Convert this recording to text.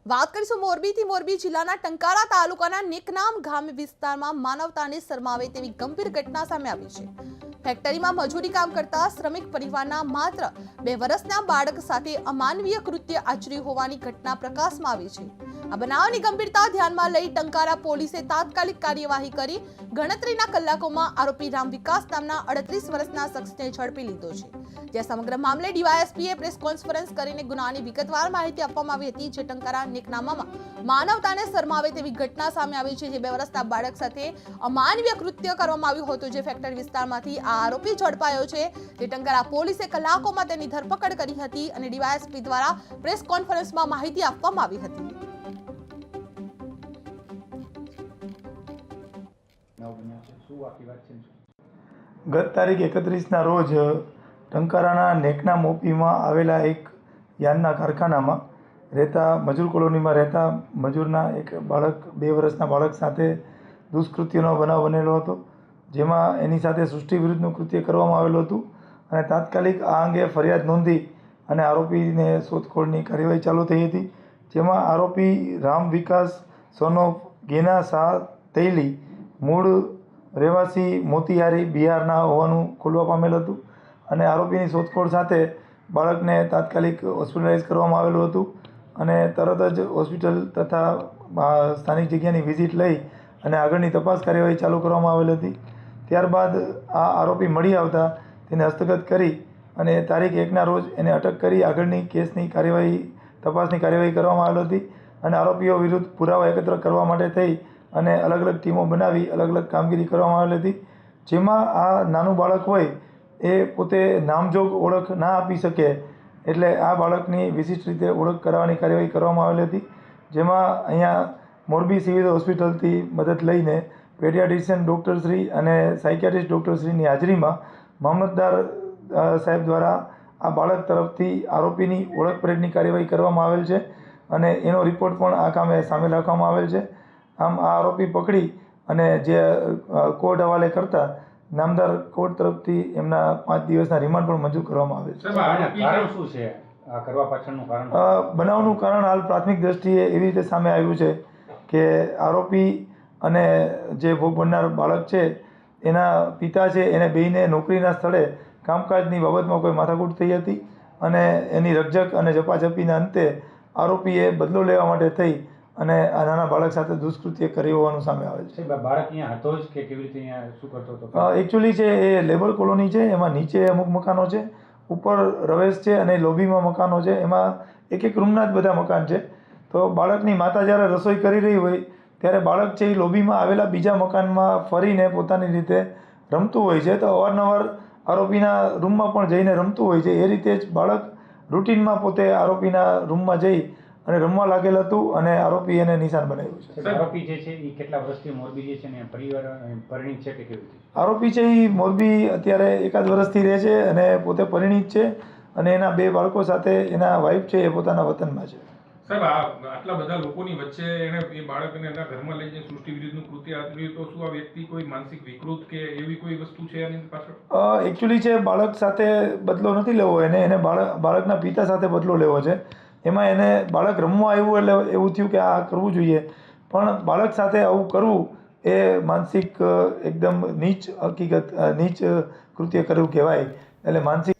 વાત કરીશું મોરબીથી। મોરબી જિલ્લાના ટંકારા તાલુકાના નેકનામ ગામ વિસ્તારમાં માનવતાને શરમાવે તેવી ગંભીર ઘટના સામે આવી છે। ફેક્ટરીમાં મજૂરી કામ કરતા શ્રમિક પરિવારના માત્ર 2 વર્ષના બાળક સાથે અમાનવીય કૃત્ય આચર્યું હોવાની ઘટના પ્રકાશમાં આવી છે। આ બનાવની ગંભીરતા ધ્યાનમાં લઈ ટંકારા પોલીસે તાત્કાલિક કાર્યવાહી કરી ગણતરીના કલાકોમાં આરોપી રામ વિકાસ નામના 38 વર્ષના શખ્સને ઝડપી લીધો છે। જે સમગ્ર મામલે ડીવાયએસપીએ પ્રેસ કોન્ફરન્સ કરીને ગુનાની વિગતવાર માહિતી આપવામાં આવી હતી। જે ટંકારા નેકનામામાં માનવતાને શરમાવે તેવી ઘટના સામે આવી છે। જે 2 વર્ષના બાળક સાથે અમાનવીય કૃત્ય કરવામાં આવ્યું હતું। જે ફેક્ટરી વિસ્તારમાંથી આ આરોપી ઝડપાયો છે। જે ટંકારા પોલીસે કલાકોમાં તેની ધરપકડ કરી હતી અને ડીવાયએસપી દ્વારા પ્રેસ કોન્ફરન્સમાં માહિતી આપવામાં આવી હતી। ગત તારીખ 31ના રોજ ટંકારાના નેકનામ ઓપીમાં આવેલા એક યાનના કારખાનામાં રહેતા મજૂર કોલોનીમાં રહેતા મજૂરના એક બાળક 2 વર્ષના બાળક સાથે દુષ્કૃત્યનો બનાવ બનેલો હતો। જેમાં એની સાથે સૃષ્ટિ વિરુદ્ધનું કૃત્ય કરવામાં આવેલું હતું અને તાત્કાલિક આ અંગે ફરિયાદ નોંધી અને આરોપીને શોધખોળની કાર્યવાહી ચાલુ થઈ હતી। જેમાં આરોપી રામ વિકાસ સન ઓફ ગેના શાહ તૈલી મૂળ રહેવાસી મોતિહારી બિહારના હોવાનું ખુલવા પામેલ હતું અને આરોપીની શોધખોળ સાથે બાળકને તાત્કાલિક હોસ્પિટલાઇઝ કરવામાં આવેલું હતું અને તરત જ હોસ્પિટલ તથા સ્થાનિક જગ્યાની વિઝિટ લઈ અને આગળની તપાસ કાર્યવાહી ચાલુ કરવામાં આવેલી હતી। ત્યારબાદ આ આરોપી મળી આવતા તેને હસ્તગત કરી અને તારીખ 1ના રોજ એને અટક કરી આગળની કેસની કાર્યવાહી તપાસની કાર્યવાહી કરવામાં આવેલી હતી અને આરોપીઓ વિરુદ્ધ પુરાવા એકત્ર કરવા માટે થઈ અને અલગ અલગ ટીમો બનાવી અલગ અલગ કામગીરી કરવામાં આવેલી હતી। જેમાં આ નાનું બાળક હોય એ પોતે નામજોગ ઓળખ ના આપી શકે એટલે આ બાળકની વિશિષ્ટ રીતે ઓળખ કરાવવાની કાર્યવાહી કરવામાં આવેલી હતી। જેમાં અહીંયા મોરબી સિવિલ હોસ્પિટલથી મદદ લઈને પેડિયાટ્રિશિયન ડૉક્ટરશ્રી અને સાયકિયાટ્રિસ્ટ ડૉક્ટરશ્રીની હાજરીમાં મામલતદાર સાહેબ દ્વારા આ બાળક તરફથી આરોપીની ઓળખ પરેડની કાર્યવાહી કરવામાં આવેલ છે અને એનો રિપોર્ટ પણ આ કામે સામેલ રાખવામાં આવેલ છે। આમ આ આરોપી પકડી અને જે કોર્ટ હવાલે કરતા નામદાર કોર્ટ તરફથી એમના 5 દિવસના રિમાન્ડ પણ મંજૂર કરવામાં આવે છે। બનાવનું કારણ હાલ પ્રાથમિક દ્રષ્ટિએ એવી રીતે સામે આવ્યું છે કે આરોપી અને જે ભોગ બનનાર બાળક છે એના પિતા છે એને બેયને નોકરીના સ્થળે કામકાજની બાબતમાં કોઈ માથાકૂટ થઈ હતી અને એની રકઝક અને ઝપાઝપીના અંતે આરોપીએ બદલો લેવા માટે થઈ અને આ નાના બાળક સાથે દુષ્કૃત્ય કર્યું હોવાનું સામે આવે છે। બાળક અહીંયા હતો જ કે કેવી રીતે અહીંયા શું કરતો હતો? એકચ્યુઅલી છે એ લેબર કોલોની છે, એમાં નીચે અમુક મકાનો છે, ઉપર રવેશ છે અને લોબીમાં મકાનો છે। એમાં એક રૂમના જ બધા મકાન છે। તો બાળકની માતા જ્યારે રસોઈ કરી રહી હોય ત્યારે બાળક છે એ લોબીમાં આવેલા બીજા મકાનમાં ફરીને પોતાની રીતે રમતું હોય છે। તો અવારનવાર આરોપીના રૂમમાં પણ જઈને રમતું હોય છે। એ રીતે જ બાળક રૂટીનમાં પોતે આરોપીના રૂમમાં જઈ અને રમવા લાગેલ હતું અને આરોપી એને નિશાન બનાવ્યું છે। આરોપી જે છે એ કેટલા વર્ષથી મોરબી જે છે ને પરિવાર પરિણીત છે કે કેવી રીતે? આરોપી છે એ મોરબી અત્યારે 1 વર્ષથી રહે છે અને પોતે પરિણીત છે અને એના 2 બાળકો સાથે એના વાઇફ છે એ પોતાના વતનમાં છે। સાહેબ, આટલા બધા લોકોની વચ્ચે એને એ બાળકને એના ઘરમાં લઈને સૃષ્ટિ વિરુદ્ધનું કૃત્ય આચર્યું, તો શું આ વ્યક્તિ કોઈ માનસિક વિકૃત કે એવી કોઈ વસ્તુ છે આની પાછળ? એકચ્યુઅલી છે બાળક સાથે બદલો નથી લેવો એને બાળકના પિતા સાથે બદલો લેવો છે। એમાં એને બાળક રમવા આવ્યું એટલે એવું થયું કે આ કરવું જોઈએ, પણ બાળક સાથે આવું કરવું એ માનસિક એકદમ નીચ કૃત્ય કરવું કહેવાય। એટલે માનસિક